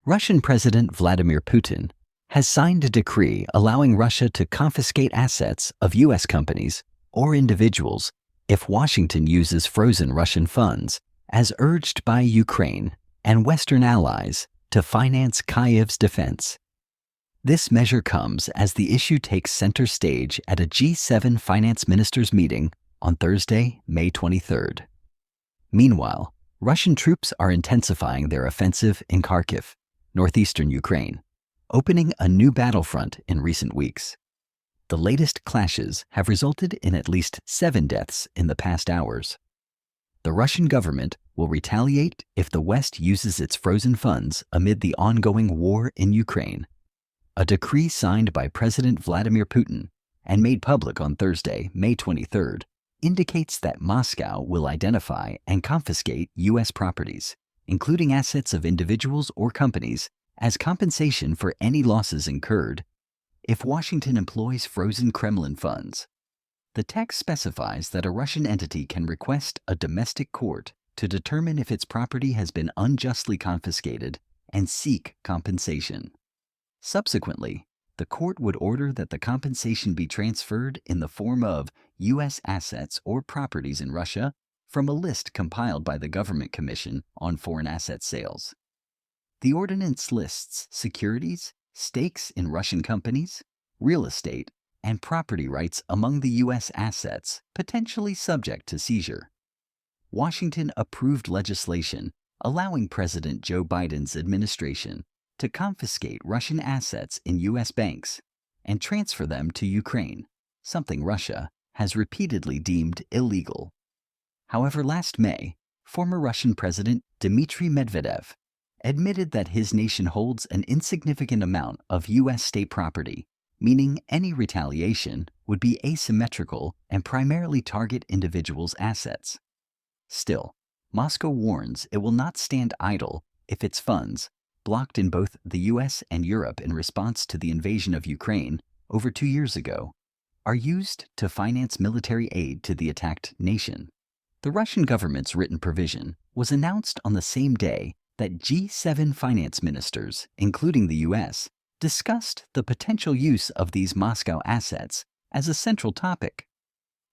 Russian President Vladimir Putin has signed a decree allowing Russia to confiscate assets of U.S. companies or individuals if Washington uses frozen Russian funds, as urged by Ukraine and Western allies, to finance Kyiv's defense. This measure comes as the issue takes center stage at a G7 finance ministers meeting on Thursday, May 23rd. Meanwhile, Russian troops are intensifying their offensive in Kharkiv, northeastern Ukraine, opening a new battlefront in recent weeks. The latest clashes have resulted in at least 7 deaths in the past hours. The Russian government will retaliate if the West uses its frozen funds amid the ongoing war in Ukraine. A decree signed by President Vladimir Putin and made public on Thursday, May 23rd, indicates that Moscow will identify and confiscate U.S. properties, including assets of individuals or companies, as compensation for any losses incurred if Washington employs frozen Kremlin funds. The text specifies that a Russian entity can request a domestic court to determine if its property has been unjustly confiscated and seek compensation. Subsequently, the court would order that the compensation be transferred in the form of U.S. assets or properties in Russia from a list compiled by the Government Commission on Foreign Asset Sales. The ordinance lists securities, stakes in Russian companies, real estate, and property rights among the U.S. assets potentially subject to seizure. Washington approved legislation allowing President Joe Biden's administration to confiscate Russian assets in U.S. banks and transfer them to Ukraine, something Russia has repeatedly deemed illegal. However, last May, former Russian President Dmitry Medvedev admitted that his nation holds an insignificant amount of U.S. state property, meaning any retaliation would be asymmetrical and primarily target individuals' assets. Still, Moscow warns it will not stand idle if its funds, blocked in both the U.S. and Europe in response to the invasion of Ukraine over 2 years ago, are used to finance military aid to the attacked nation. The Russian government's written provision was announced on the same day that G7 finance ministers, including the U.S., discussed the potential use of these Moscow assets as a central topic.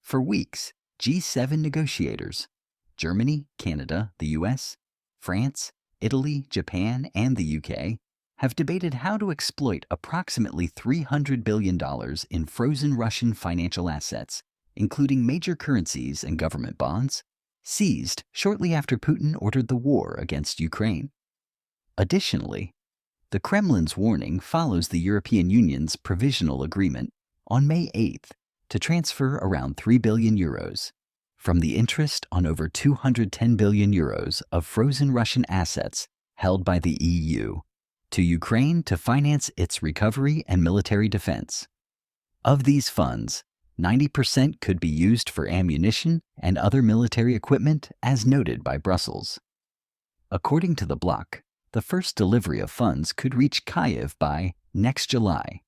For weeks, G7 negotiators, Germany, Canada, the U.S., France, Italy, Japan, and the U.K., have debated how to exploit approximately $300 billion in frozen Russian financial assets, including major currencies and government bonds, seized shortly after Putin ordered the war against Ukraine. Additionally, the Kremlin's warning follows the European Union's provisional agreement on May 8th to transfer around €3 billion from the interest on over €210 billion of frozen Russian assets held by the EU to Ukraine to finance its recovery and military defense. Of these funds, 90% could be used for ammunition and other military equipment, as noted by Brussels. According to the bloc, the first delivery of funds could reach Kyiv by next July.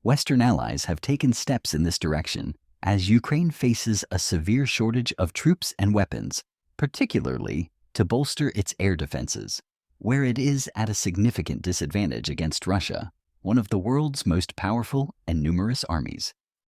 Western allies have taken steps in this direction as Ukraine faces a severe shortage of troops and weapons, particularly to bolster its air defenses, where it is at a significant disadvantage against Russia, one of the world's most powerful and numerous armies.